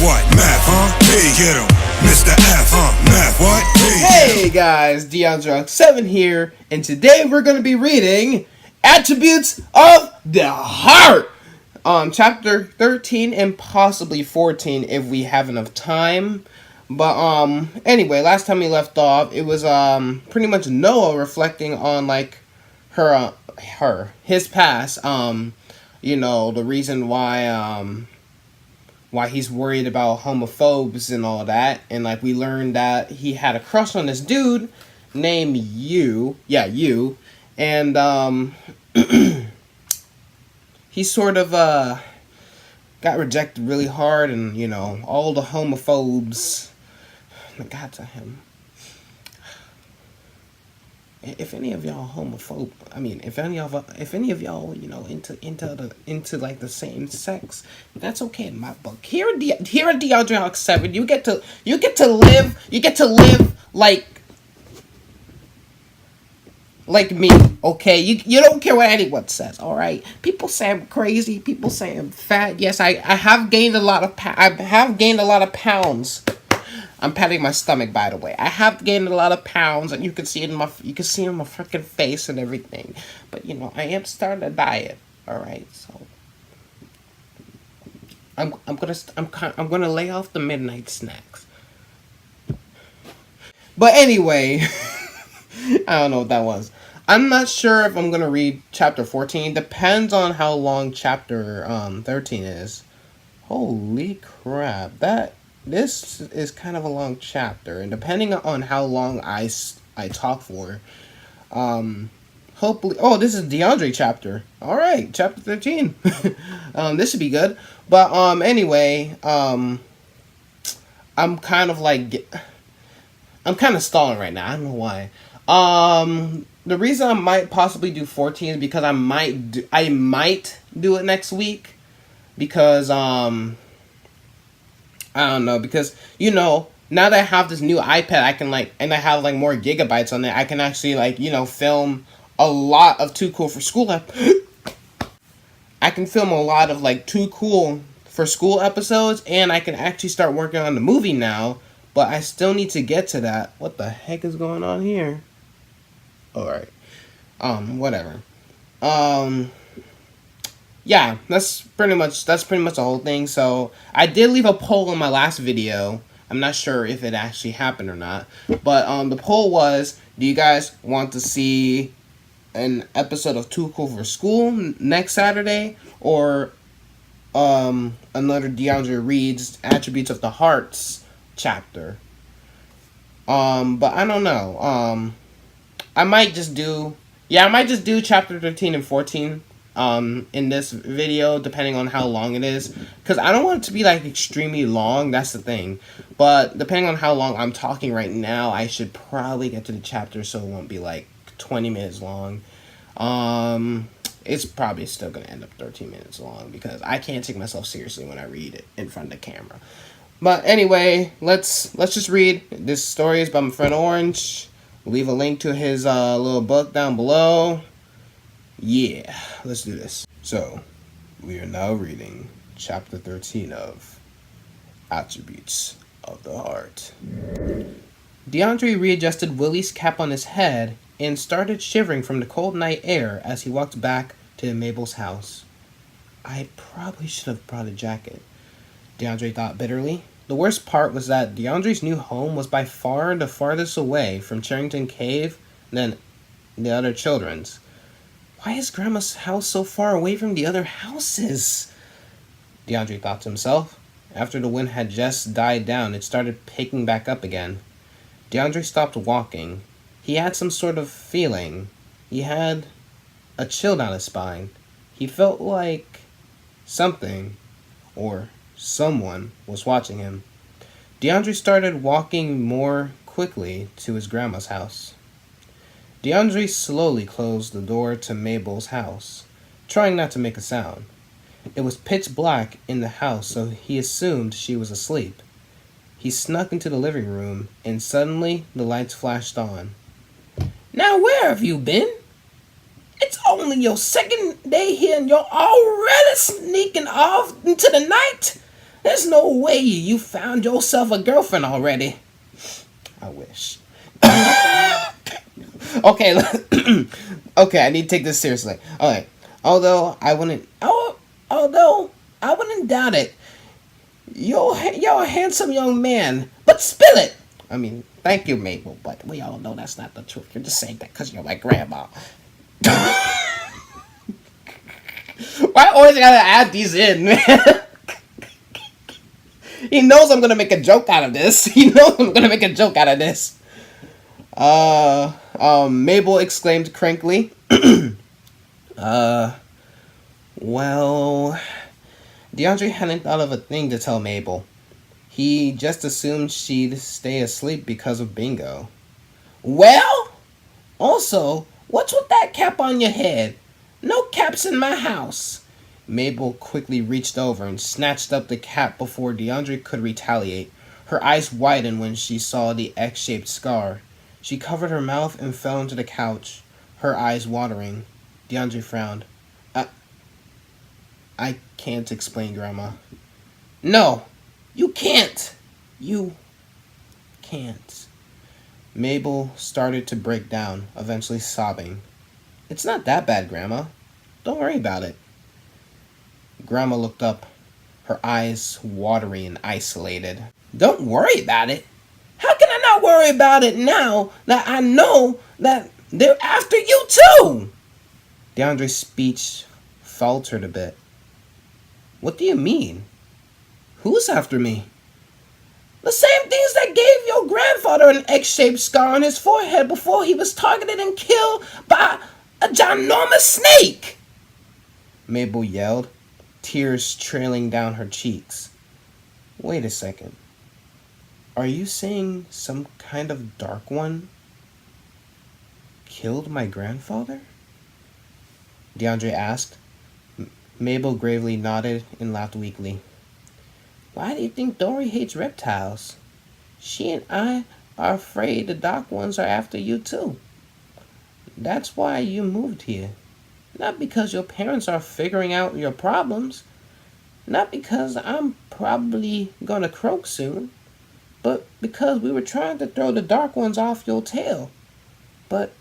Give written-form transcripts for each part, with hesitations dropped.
what? Math, huh? Hey, get him. Mr. F, huh? Math, what? Hey guys, Deondre 7 here, and today we're going to be reading Attributes of the Heart. Chapter 13 and possibly 14 if we have enough time. But anyway, last time we left off, it was pretty much Noah reflecting on like his past. You know, the reason why he's worried about homophobes and all that, and like we learned that he had a crush on this dude named you, and he sort of got rejected really hard, and you know all the homophobes got to him. If any of y'all homophobe, I mean, if any of y'all, you know, into like the same sex, that's okay in my book. Here at Deondre 7, you get to live like me, okay? You don't care what anyone says, all right? People say I'm crazy. People say I'm fat. Yes, I have gained a lot of pounds. I'm patting my stomach, by the way. I have gained a lot of pounds, and you can see it in my freaking face and everything. But you know, I am starting a diet. All right, so I'm gonna lay off the midnight snacks. But anyway, I don't know what that was. I'm not sure if I'm gonna read chapter 14. Depends on how long chapter 13 is. Holy crap! This is kind of a long chapter, and depending on how long I talk for, hopefully, oh, this is Deondre chapter. All right, chapter 13. This should be good. But anyway, I'm kind of stalling right now. I don't know why. The reason I might possibly do 14 is because I might do it next week, because I don't know, because, you know, now that I have this new iPad, I can, and I have, more gigabytes on it, I can actually, film a lot of Too Cool for School. I can film a lot of, Too Cool for School episodes, and I can actually start working on the movie now, but I still need to get to that. What the heck is going on here? Alright. Whatever. Yeah, that's pretty much the whole thing. So I did leave a poll in my last video. I'm not sure if it actually happened or not, but the poll was: do you guys want to see an episode of Too Cool for School next Saturday, or another Deondre Reads Attributes of the Hearts chapter? But I don't know. I might just do chapter 13 and 14 in this video, depending on how long it is, because I don't want it to be extremely long. That's the thing. But depending on how long I'm talking right now, I should probably get to the chapter so it won't be 20 minutes long. It's probably still gonna end up 13 minutes long, because I can't take myself seriously when I read it in front of the camera. But anyway, let's just read. This story is by my friend Orange. Leave a link to his little book down below. Yeah, let's do this. So, we are now reading chapter 13 of Attributes of the Heart. Deondre readjusted Willie's cap on his head and started shivering from the cold night air as he walked back to Mabel's house. I probably should have brought a jacket, Deondre thought bitterly. The worst part was that Deondre's new home was by far the farthest away from Charrington Cave than the other children's. Why is Grandma's house so far away from the other houses? Deondre thought to himself. After the wind had just died down, it started picking back up again. Deondre stopped walking. He had some sort of feeling. He had a chill down his spine. He felt like something, or someone, was watching him. Deondre started walking more quickly to his grandma's house. Deondre slowly closed the door to Mabel's house, trying not to make a sound. It was pitch black in the house, so he assumed she was asleep. He snuck into the living room, and suddenly the lights flashed on. "Now where have you been? It's only your second day here and you're already sneaking off into the night. There's no way you found yourself a girlfriend already. I wish. Okay, okay, I need to take this seriously. Okay, although I wouldn't doubt it. You're a handsome young man, but spill it. I mean, thank you, Mabel, but we all know that's not the truth. You're just saying that because you're like grandma. Why always gotta add these in, man? He knows I'm gonna make a joke out of this. He knows I'm gonna make a joke out of this. Mabel exclaimed crankly. Well, Deondre hadn't thought of a thing to tell Mabel. He just assumed she'd stay asleep because of bingo. Well, also, what's with that cap on your head? No caps in my house. Mabel quickly reached over and snatched up the cap before Deondre could retaliate. Her eyes widened when she saw the X-shaped scar. She covered her mouth and fell into the couch, her eyes watering. Deondre frowned. I can't explain, Grandma. No, you can't. You can't. Mabel started to break down, eventually sobbing. It's not that bad, Grandma. Don't worry about it. Grandma looked up, her eyes watery and isolated. Don't worry about it? How can I not worry about it now that I know that they're after you too? Deondre's speech faltered a bit. What do you mean? Who's after me? The same things that gave your grandfather an X-shaped scar on his forehead before he was targeted and killed by a ginormous snake! Mabel yelled, tears trailing down her cheeks. Wait a second. Are you saying some kind of dark one killed my grandfather? Deondre asked. Mabel gravely nodded and laughed weakly. Why do you think Dory hates reptiles? She and I are afraid the dark ones are after you too. That's why you moved here. Not because your parents are figuring out your problems. Not because I'm probably gonna croak soon. But because we were trying to throw the dark ones off your tail. But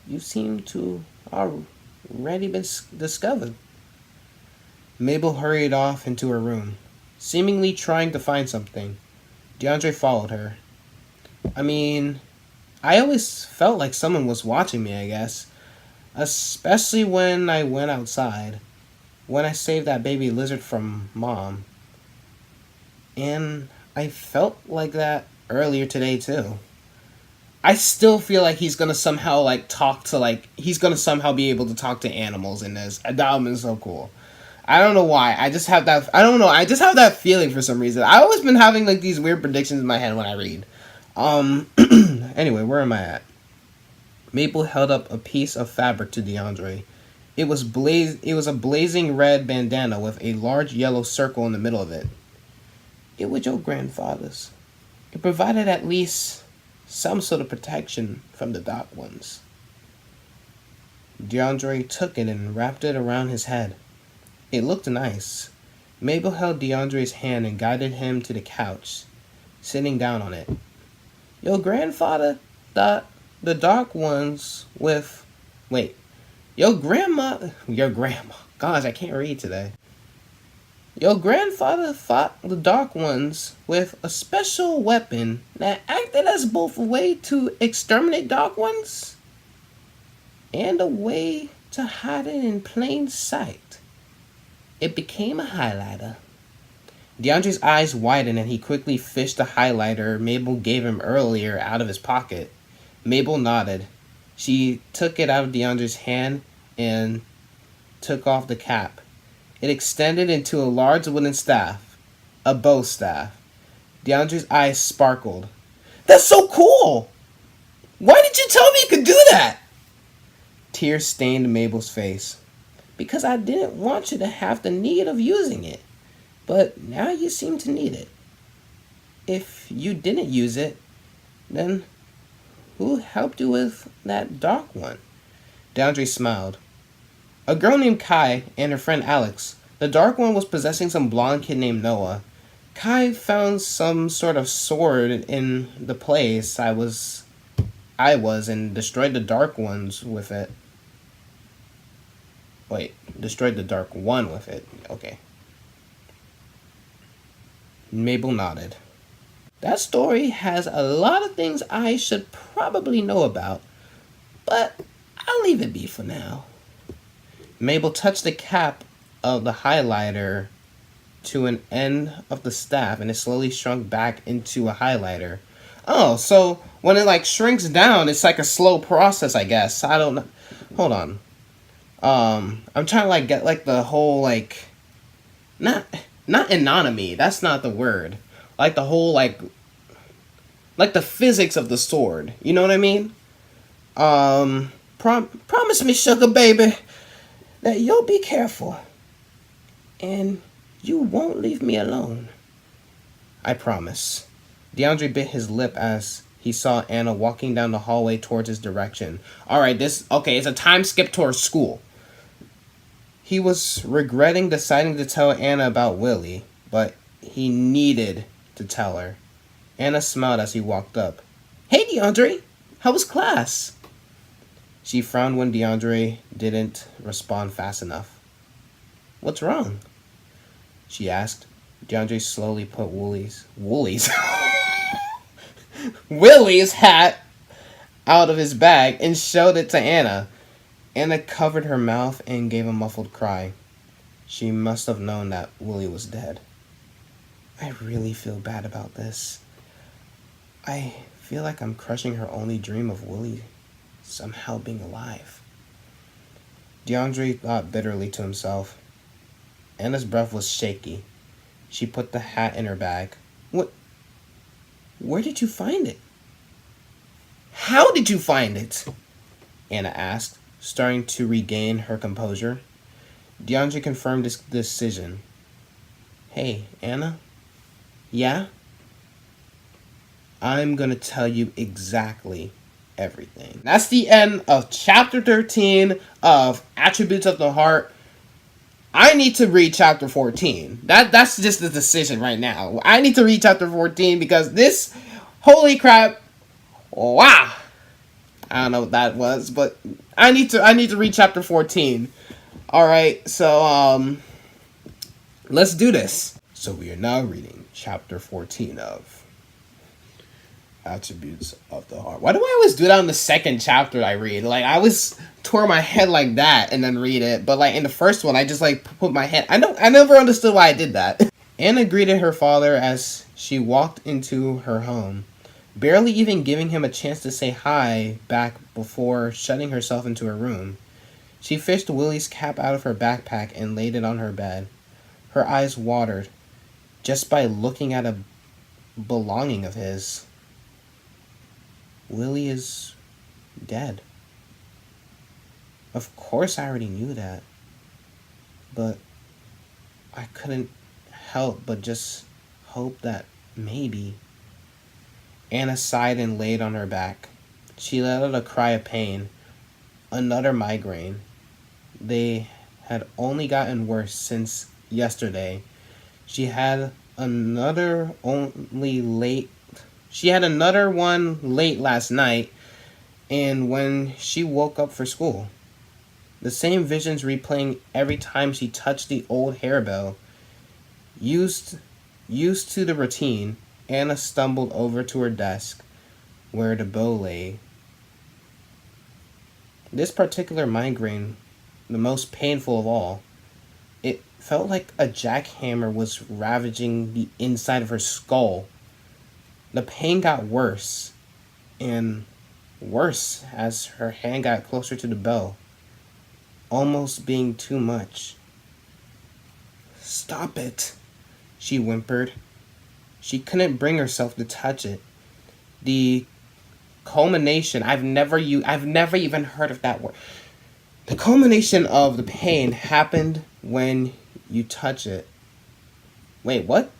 you seem to already been discovered. Mabel hurried off into her room, seemingly trying to find something. Deondre followed her. I mean, I always felt like someone was watching me, I guess. Especially when I went outside. When I saved that baby lizard from Mom. And I felt like that earlier today, too. I still feel like he's gonna somehow, he's gonna somehow be able to talk to animals in this. That would have been so cool. I don't know why. I just have that feeling for some reason. I've always been having, these weird predictions in my head when I read. Anyway, where am I at? Maple held up a piece of fabric to Deondre. It was a blazing red bandana with a large yellow circle in the middle of it. It was your grandfather's. It provided at least some sort of protection from the dark ones. Deondre took it and wrapped it around his head. It looked nice. Mabel held Deondre's hand and guided him to the couch, sitting down on it. Your grandfather thought the dark ones with... Wait. Your grandma... Gosh, I can't read today. Your grandfather fought the dark ones with a special weapon that acted as both a way to exterminate dark ones and a way to hide it in plain sight. It became a highlighter. Deondre's eyes widened and he quickly fished the highlighter Mabel gave him earlier out of his pocket. Mabel nodded. She took it out of Deondre's hand and took off the cap. It extended into a large wooden staff. A bow staff. Deondre's eyes sparkled. That's so cool! Why did you tell me you could do that? Tears stained Mabel's face. Because I didn't want you to have the need of using it. But now you seem to need it. If you didn't use it, then who helped you with that dark one? Deondre smiled. A girl named Kai and her friend Alex. The dark one was possessing some blonde kid named Noah. Kai found some sort of sword in the place I was and destroyed the Dark Ones with it. Wait, destroyed the Dark One with it. Okay. Mabel nodded. That story has a lot of things I should probably know about, but I'll leave it be for now. Mabel touched the cap of the highlighter to an end of the staff and it slowly shrunk back into a highlighter. Oh, so when it like shrinks down, it's like a slow process, I guess. I don't know. Hold on. I'm trying to like get like the whole like not anatomy. That's not the word. Like the whole like the physics of the sword. You know what I mean? Promise me, sugar baby, that you'll be careful and you won't leave me alone. I promise. Deondre bit his lip as he saw Anna walking down the hallway towards his direction. Alright, it's a time skip towards school. He was regretting deciding to tell Anna about Willie, but he needed to tell her. Anna smiled as he walked up. Hey, Deondre! How was class? She frowned when Deondre didn't respond fast enough. What's wrong? She asked. Deondre slowly put Willie's hat out of his bag and showed it to Anna. Anna covered her mouth and gave a muffled cry. She must have known that Willie was dead. I really feel bad about this. I feel like I'm crushing her only dream of Willie somehow being alive. Deondre thought bitterly to himself. Anna's breath was shaky. She put the hat in her bag. What? Where did you find it? How did you find it? Anna asked, starting to regain her composure. Deondre confirmed his decision. Hey, Anna? Yeah? I'm gonna tell you exactly everything. That's the end of chapter 13 of Attributes of the Heart. I need to read chapter 14. That's just the decision right now. I need to read chapter 14 because this, holy crap, wow. I don't know what that was, but I need to read chapter 14. All right, so let's do this. So we are now reading chapter 14 of Attributes of the Heart. Why do I always do that on the second chapter I read? Like, I always tore my head like that and then read it. But, like, in the first one, I just, like, put my head... I never understood why I did that. Anna greeted her father as she walked into her home, barely even giving him a chance to say hi back before shutting herself into her room. She fished Willie's cap out of her backpack and laid it on her bed. Her eyes watered just by looking at a belonging of his. Willie is dead. Of course I already knew that. But I couldn't help but just hope that maybe. Anna sighed and laid on her back. She let out a cry of pain. Another migraine. They had only gotten worse since yesterday. She had another one late last night, and when she woke up for school. The same visions replaying every time she touched the old harebell. Used to the routine, Anna stumbled over to her desk, where the bow lay. This particular migraine, the most painful of all, it felt like a jackhammer was ravaging the inside of her skull. The pain got worse and worse as her hand got closer to the bell, almost being too much. Stop it, she whimpered. She couldn't bring herself to touch it. The culmination, I've never even heard of that word. The culmination of the pain happened when you touch it. Wait, what?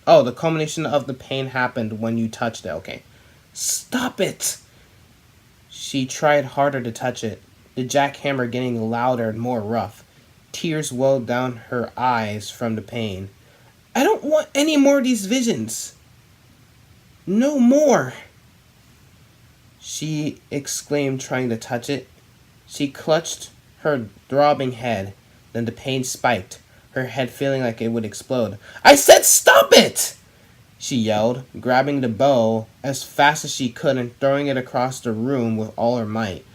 Oh, the culmination of the pain happened when you touched it. Okay. Stop it! She tried harder to touch it, the jackhammer getting louder and more rough. Tears welled down her eyes from the pain. I don't want any more of these visions. No more, she exclaimed, trying to touch it. She clutched her throbbing head. Then the pain spiked, her head feeling like it would explode. I said stop it! She yelled, grabbing the bow as fast as she could and throwing it across the room with all her might.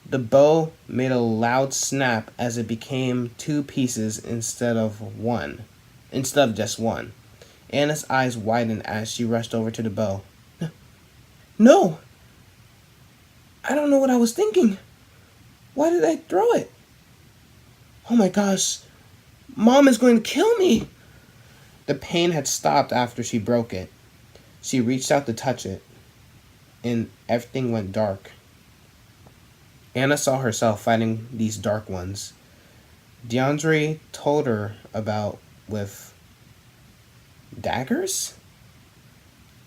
The bow made a loud snap as it became two pieces instead of just one. Anna's eyes widened as she rushed over to the bow. No! I don't know what I was thinking. Why did I throw it? Oh my gosh. Mom is going to kill me. The pain had stopped after she broke it. She reached out to touch it, and everything went dark. Anna saw herself fighting these dark ones. Deondre told her about with daggers?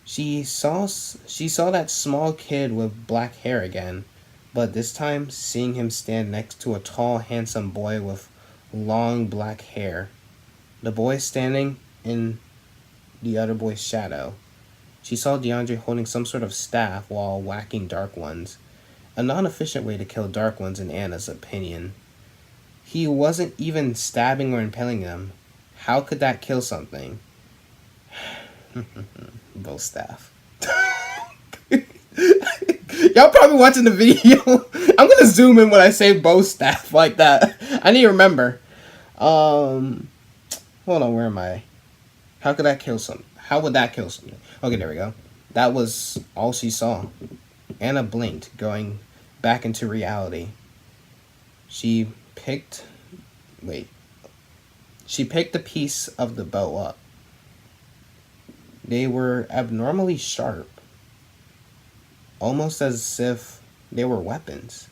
She saw that small kid with black hair again, but this time seeing him stand next to a tall, handsome boy with long black hair. The boy standing in the other boy's shadow. She saw Deondre holding some sort of staff while whacking dark ones. A non-efficient way to kill dark ones in Anna's opinion. He wasn't even stabbing or impaling them. How could that kill something? Bow staff. Y'all probably watching the video. I'm gonna zoom in when I say bow staff like that. I need to remember. Hold on, where am I? How could that kill something? How would that kill something? Okay, there we go. That was all she saw. Anna blinked, going back into reality. She picked the piece of the bow up. They were abnormally sharp, almost as if they were weapons.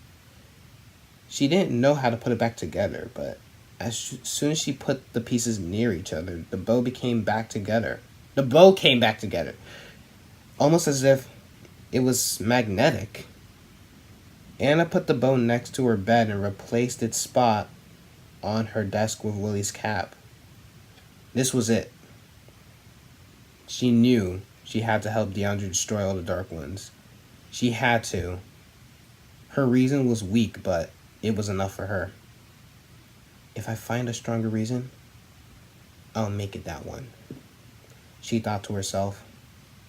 She didn't know how to put it back together, but as soon as she put the pieces near each other, the bow came back together. Almost as if it was magnetic. Anna put the bow next to her bed and replaced its spot on her desk with Willie's cap. This was it. She knew she had to help Deondre destroy all the Dark Ones. She had to. Her reason was weak, but it was enough for her. If I find a stronger reason, I'll make it that one, she thought to herself.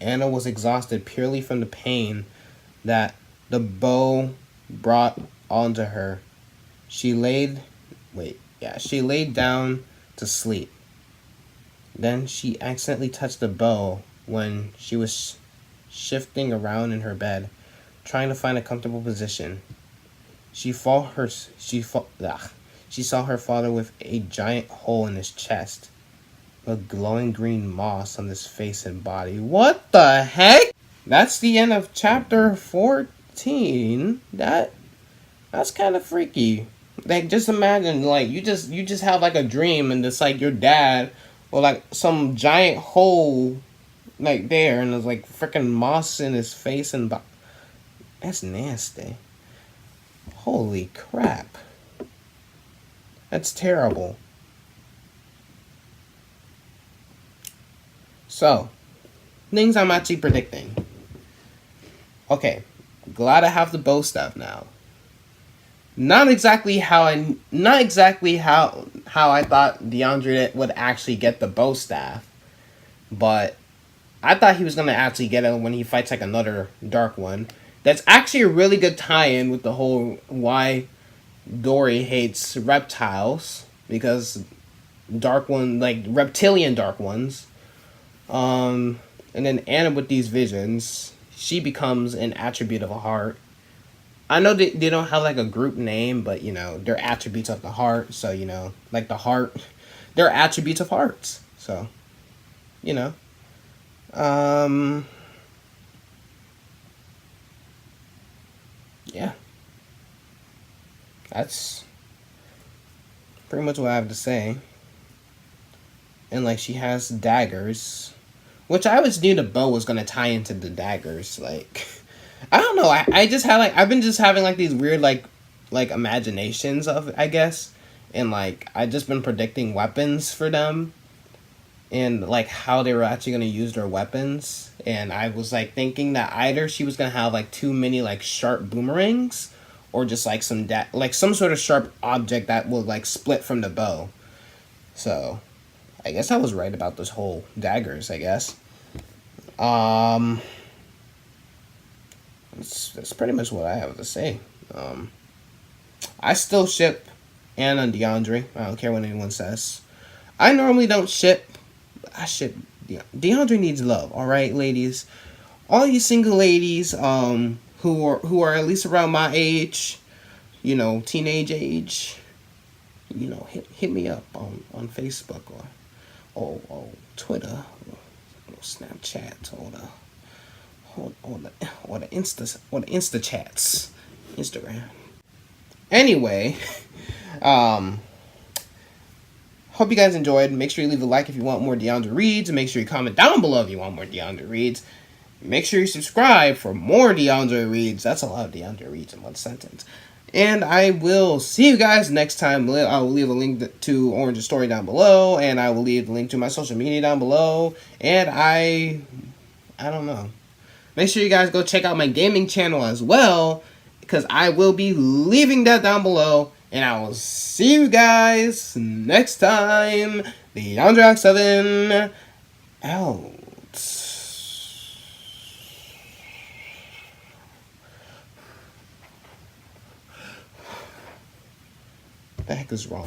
Anna was exhausted purely from the pain that the bow brought onto her. She laid down to sleep. Then she accidentally touched the bow when she was shifting around in her bed, trying to find a comfortable position. She saw her father with a giant hole in his chest, with glowing green moss on his face and body. What the heck? That's the end of chapter 14. That's kind of freaky. Like, just imagine, like, you just have like a dream and it's like your dad or like some giant hole like there and there's like freaking moss in his face and body. That's nasty. Holy crap. That's terrible. So, things I'm actually predicting. Okay, glad I have the bow stuff now. Not exactly how I thought Deondre would actually get the bow staff, but I thought he was gonna actually get it when he fights like another dark one. That's actually a really good tie-in with the whole why Dory hates reptiles, because dark one, like reptilian dark ones. And then Anna with these visions, she becomes an attribute of a heart. I know they don't have like a group name, but you know, they're attributes of the heart. So, you know, like the heart, they're attributes of hearts. So, you know. Yeah. That's pretty much what I have to say. And like, she has daggers, which I always knew the bow was gonna tie into the daggers. Like, I don't know. I just had like, I've been just having like these weird like imaginations of it, I guess. and like I just been predicting weapons for them, and like how they were actually gonna use their weapons. And I was like thinking that either she was gonna have like too many like sharp boomerangs, or just like like some sort of sharp object that would like split from the bow. So I guess I was right about this whole daggers, I guess. That's pretty much what I have to say. I still ship Anna and Deondre. I don't care what anyone says. I normally don't ship. I ship Deondre needs love. All right, ladies. All you single ladies, who are at least around my age, teenage age, hit me up on Facebook or Twitter, or Snapchat, or the Insta chats, Instagram. Anyway, hope you guys enjoyed. Make sure you leave a like if you want more Deondre reads. Make sure you comment down below if you want more Deondre reads. Make sure you subscribe for more Deondre reads. That's a lot of Deondre reads in one sentence. And I will see you guys next time. I will leave a link to Orange's story down below, and I will leave the link to my social media down below. And I don't know. Make sure you guys go check out my gaming channel as well, because I will be leaving that down below. And I will see you guys next time. Deondre 7 out. What the heck is wrong?